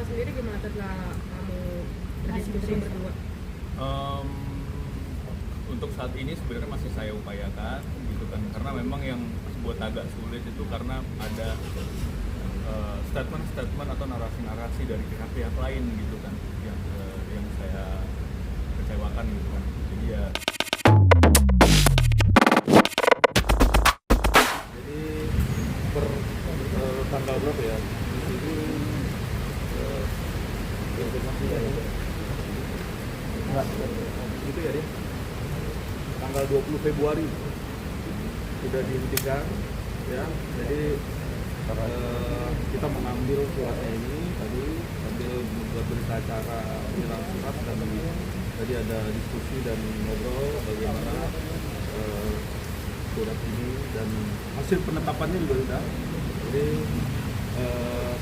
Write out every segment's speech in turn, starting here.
sendiri gimana setelah kamu berdiskusi berdua? Untuk saat ini sebenarnya masih saya upayakan gitu kan, karena memang yang buat agak sulit itu karena ada statement atau narasi-narasi dari pihak-pihak lain gitu kan yang saya kecewakan gitu kan. Jadi ya tanggal berapa ya? Ini informasinya ya. Enggak, itu ya dia. Tanggal 20 Februari sudah dihentikan ya. Jadi kita mengambil suratnya ini tadi sambil membuat berita acara penyerahan surat, dan tadi ada diskusi dan ngobrol bagaimana surat ini dan hasil penetapannya juga sudah. Jadi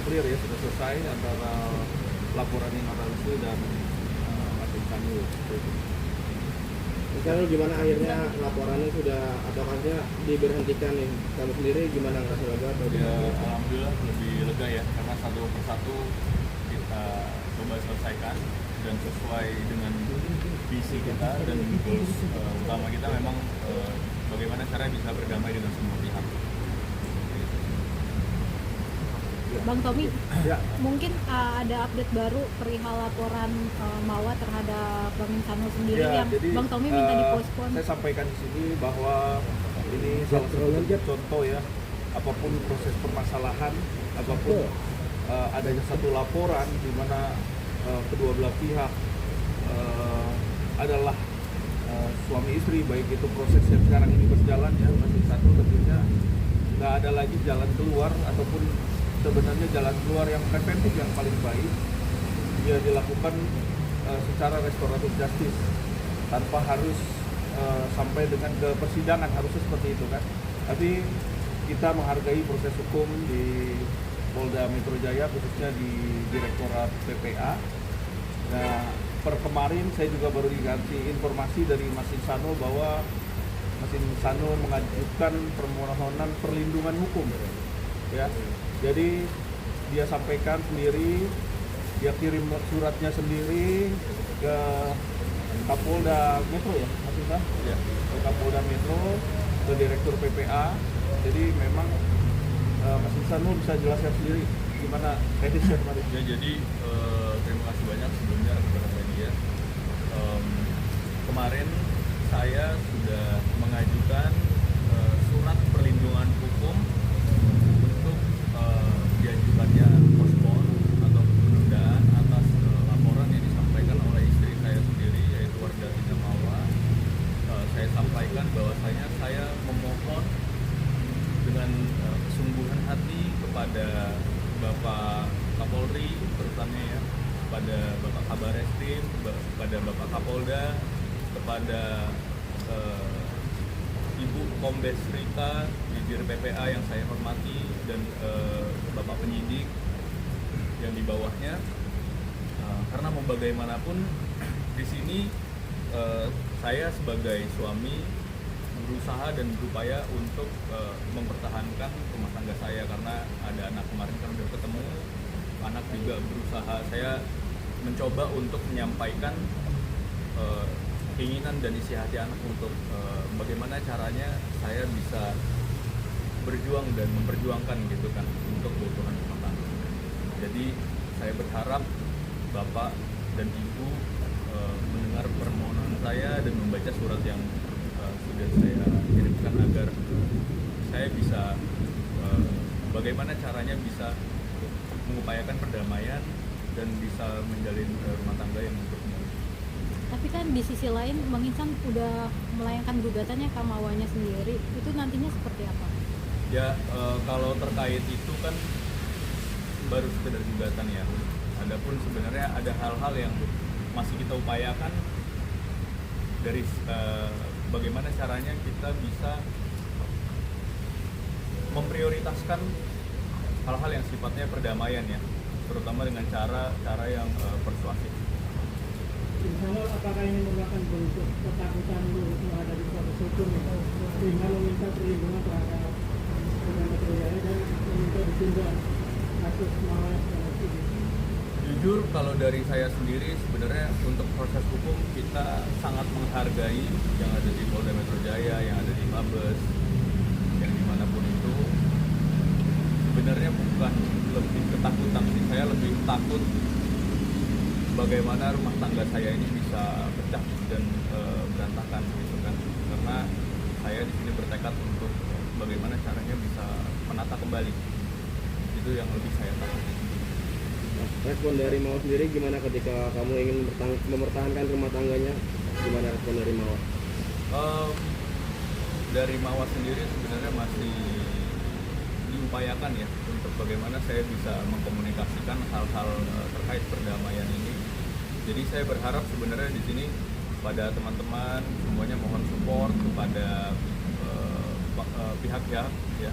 clear ya, sudah selesai antara laporan yang analisa dan Mas Sanul. Sekarang gimana akhirnya laporannya sudah atau akhirnya diberhentikan nih? Kamu sendiri gimana, ngerasa lega atau ya, alhamdulillah lebih lega ya, karena satu persatu kita coba selesaikan dan sesuai dengan visi kita dan goals utama kita memang bagaimana cara bisa berdamai dengan semua pihak. Bang Tommy, Ya. mungkin ada update baru perihal laporan Mawa terhadap Bang Insanul sendiri Ya, yang jadi, Bang Tommy minta dipospon. Saya sampaikan di sini bahwa ini salah satu contoh ya, apapun proses permasalahan, apapun adanya satu laporan di mana kedua belah pihak adalah suami istri, baik itu proses yang sekarang ini berjalan ya, masih satu tentunya nggak ada lagi jalan keluar ataupun sebenarnya jalan keluar yang preventif yang paling baik dia dilakukan secara restoratif justice tanpa harus sampai dengan ke persidangan, harusnya seperti itu kan. Tapi kita menghargai proses hukum di Polda Metro Jaya, khususnya di Direktorat PPA. Nah, per kemarin saya juga baru dikasih informasi dari Mas Insanul bahwa Mas Insanul mengajukan permohonan perlindungan hukum ya. Jadi dia sampaikan sendiri, dia kirim suratnya sendiri ke Kapolda Metro ya, Mas Insan? Ya. Ke Kapolda Metro, ke Direktur PPA. Jadi memang Mas Insanul bisa jelaskan sendiri gimana teknisnya kemarin. Ya, jadi terima kasih banyak sebelumnya kepada media. Kemarin saya sudah mengajukan surat perlindungan hukum untuk diajukannya postpone atau penundaan atas laporan yang disampaikan oleh istri saya sendiri, yaitu Wardatina Mawa. Saya sampaikan bahwasanya saya memohon dengan kesungguhan hati kepada Bapak Kapolri, terutama ya, kepada Bapak Kabar Eskrim, kepada Bapak Kapolda, kepada Ibu Kombes Rita, Dirjen PPA yang saya hormati, dan Bapak penyidik yang di bawahnya, karena mau bagaimanapun di sini saya sebagai suami berusaha dan berupaya untuk mempertahankan rumah tangga saya, karena ada anak kemarin kan udah ketemu, anak juga berusaha, saya mencoba untuk menyampaikan keinginan dan isi hati anak untuk bagaimana caranya saya bisa berjuang dan memperjuangkan gitu kan untuk keutuhan rumah tangga. Jadi saya berharap Bapak dan Ibu mendengar permohonan saya dan membaca surat yang sudah saya kirimkan agar saya bisa bagaimana caranya bisa mengupayakan perdamaian dan bisa menjalin rumah tangga yang utuh. Tapi kan di sisi lain Bang Insan udah melayangkan gugatannya ke Mawanya sendiri, itu nantinya seperti apa? Ya, kalau terkait itu kan baru sekedar gugatan ya. Adapun sebenarnya ada hal-hal yang masih kita upayakan dari bagaimana caranya kita bisa memprioritaskan hal-hal yang sifatnya perdamaian ya, terutama dengan cara yang persuasif. Insanul, apakah ini merupakan bentuk ketakutan untuk menghadapi proses hukum sehingga meminta perlindungan terhadap Polda Metro Jaya dan meminta ditunda kasus Mawa yang ini? Jujur kalau dari saya sendiri sebenarnya untuk proses hukum kita sangat menghargai yang ada di Polda Metro Jaya, yang ada di Mabes, yang dimanapun itu. Sebenarnya bukan lebih ketakutan sih, saya lebih takut bagaimana rumah tangga saya ini bisa pecah dan berantakan gitu kan. Karena saya di sini bertekad untuk bagaimana caranya bisa menata kembali. Itu yang lebih saya takuti. Respon dari Mawa sendiri gimana ketika kamu ingin mempertahankan rumah tangganya? Gimana respon dari Mawa? Dari Mawa sendiri sebenarnya masih diupayakan ya untuk bagaimana saya bisa mengkomunikasikan hal-hal terkait perdamaian ini. Jadi saya berharap sebenarnya di sini pada teman-teman semuanya mohon support kepada pihak-pihak ya,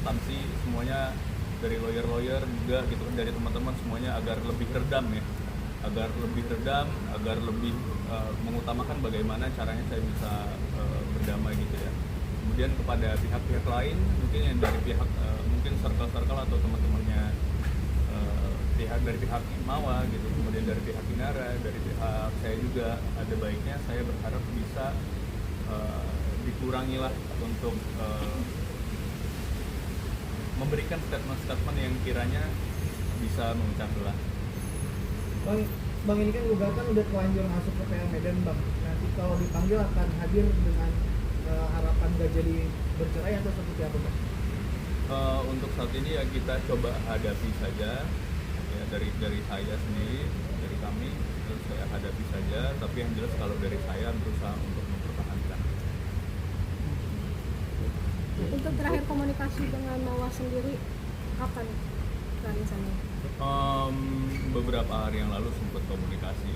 instansi semuanya, dari lawyer-lawyer juga gitu kan, dari teman-teman semuanya agar lebih redam ya, agar lebih mengutamakan bagaimana caranya saya bisa berdamai gitu ya. Kemudian kepada pihak-pihak lain mungkin yang dari pihak mungkin circle-circle atau teman-temannya dari pihak Mawa gitu, kemudian dari pihak Inara, dari pihak saya juga, ada baiknya saya berharap bisa dikurangilah untuk memberikan statement-statement yang kiranya bisa memecah belah. Bang, ini kan gugatan udah terlanjur masuk ke PN Medan, Bang. Nanti kalau dipanggil akan hadir dengan harapan gak jadi bercerai atau seperti apa, Bang? Untuk saat ini ya kita coba hadapi saja ya, dari saya sendiri, dari kami terus saya hadapi saja, tapi yang jelas kalau dari saya berusaha untuk mempertahankan. Untuk terakhir komunikasi dengan Mawa sendiri kapan rencananya? Beberapa hari yang lalu sempat komunikasi.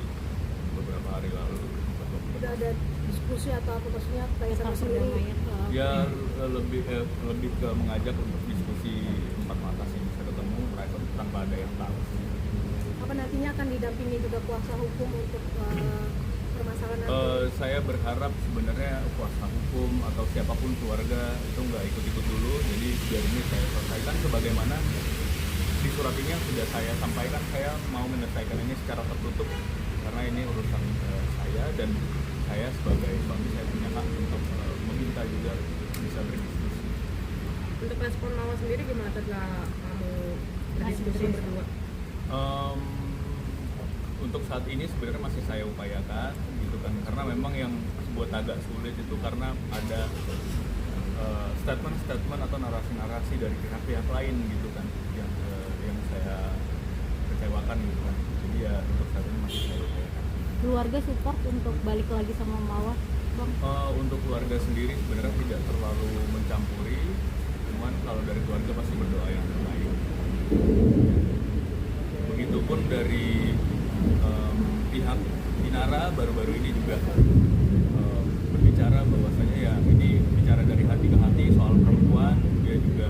Udah ada diskusi atau apa, maksudnya kayak sendiri? Ya lebih ke mengajak untuk diskusi empat mata sih, bisa ketemu private tanpa ada yang tahu. Apa nantinya akan didampingi juga kuasa hukum untuk permasalahan nanti? Saya berharap sebenarnya kuasa hukum atau siapapun keluarga itu nggak ikut-ikut dulu, jadi biar ini saya selesaikan sebagaimana di surat ini yang sudah saya sampaikan. Saya mau menyelesaikan ini secara tertutup karena ini urusan saya, dan saya sebagai suami saya punya hak untuk meminta juga bisa berdiskusi. Untuk respon Mawa sendiri gimana setelah kamu berdiskusi berdua? Untuk saat ini sebenarnya masih saya upayakan gitu kan, karena memang yang buat agak sulit itu karena ada statement-statement atau narasi-narasi dari pihak-pihak lain gitu kan, yang saya kecewakan gitu kan. Jadi ya untuk saat ini masih saya upayakan. Keluarga support untuk balik lagi sama Mawa, Bang? Untuk keluarga sendiri sebenarnya tidak terlalu mencampuri, cuman kalau dari keluarga pasti berdoa yang terbaik. Begitupun dari pihak Inara baru-baru ini juga berbicara bahwasanya ya ini bicara dari hati ke hati soal perempuan, dia juga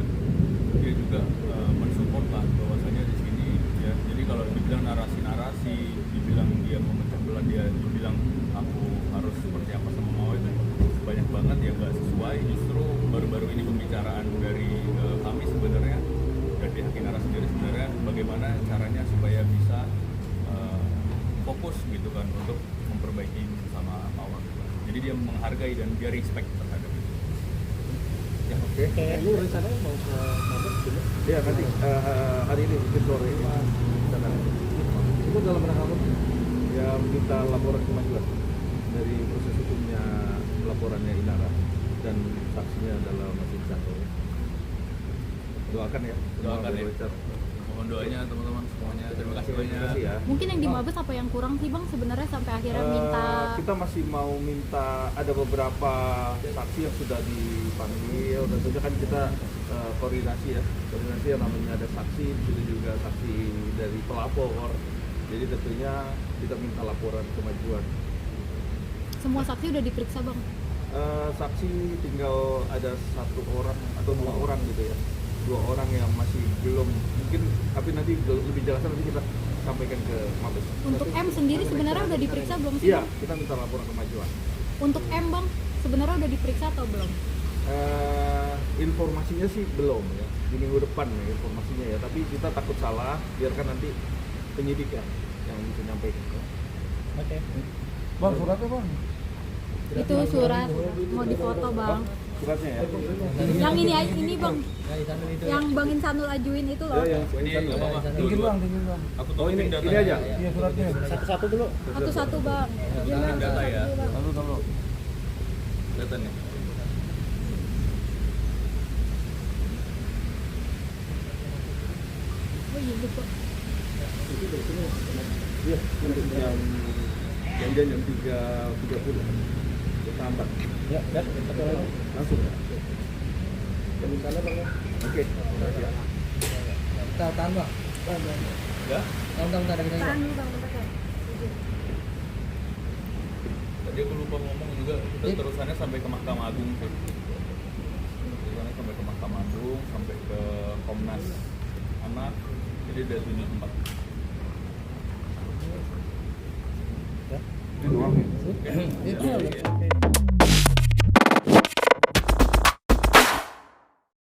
mensupport lah bahwasanya di sini ya. Jadi kalau dibilang narasi-narasi, dibilang dia memecah belah, dia dibilang aku harus seperti apa sama mau, itu banyak banget ya nggak sesuai. Justru baru-baru ini pembicaraan dari kami sebenarnya, dari pihak Inara sendiri sebenarnya bagaimana caranya supaya bisa fokus gitu kan untuk memperbaiki sama Mawa. Jadi dia menghargai dan dia respect terhadap itu. Ya, oke. Lu rencananya mau ke Mabes dulu? Ya nanti hari ini mungkin sore ini sana. Itu dalam rangka apa? Ya minta laporan kemajuan dari proses hukumnya, laporannya Inara dan saksinya adalah Mas Iksan. Doakan ya. Doakan ya. Richard. Mohon doanya teman-teman semuanya. Terima kasih Terima banyak. kasih ya. Mungkin yang di Mabes apa yang kurang sih, Bang, sebenarnya sampai akhirnya minta Kita masih mau minta, ada beberapa saksi yang sudah dipanggil, dan tentunya kan kita koordinasi yang namanya ada saksi, di situ juga saksi dari pelapor. Jadi tentunya kita minta laporan kemajuan. semua saksi udah diperiksa, Bang? Saksi tinggal ada 1 orang atau 2 orang gitu ya, 2 orang yang masih belum, mungkin tapi nanti lebih jelasnya nanti kita sampaikan ke Mabes. Untuk M sendiri sebenarnya udah diperiksa belum sih, Iya, Bang? kita minta laporan kemajuan. Untuk M, Bang, sebenarnya udah diperiksa atau belum? Informasinya sih belum ya, di minggu depan ya informasinya ya, tapi kita takut salah, biarkan nanti penyidik ya yang bisa nyampaikan. Oke. Bang, suratnya bang. Itu surat mau difoto bang. Suratnya ya. Yang ini bang. Yang Bang Insanul ajuin itu loh. Ya, yang Ini nggak apa-apa. Tinggi bang, tinggi bang. Aku Oh ini tutupin ini aja. Iya suratnya. Satu-satu dulu. Satu-satu bang. Iya, Bang. Data ya. Lalu. Data nih. Oh iya lupa. Iya, untuk jam janjian jam 3.30. Kita hambat. Ya, satu lagi. Langsung. Jam sana bang. Oke. Tahan bang. Ya. Tahan ada kita. Tahan dulu bang, bentar bang. Izin. Tadi aku lupa ngomong juga, kita terusannya sampai ke Mahkamah Agung sih. Terusannya sampai ke Mahkamah Agung, sampai ke Komnas Anak, jadi ada 7 tempat. Ini doang ya. Oke.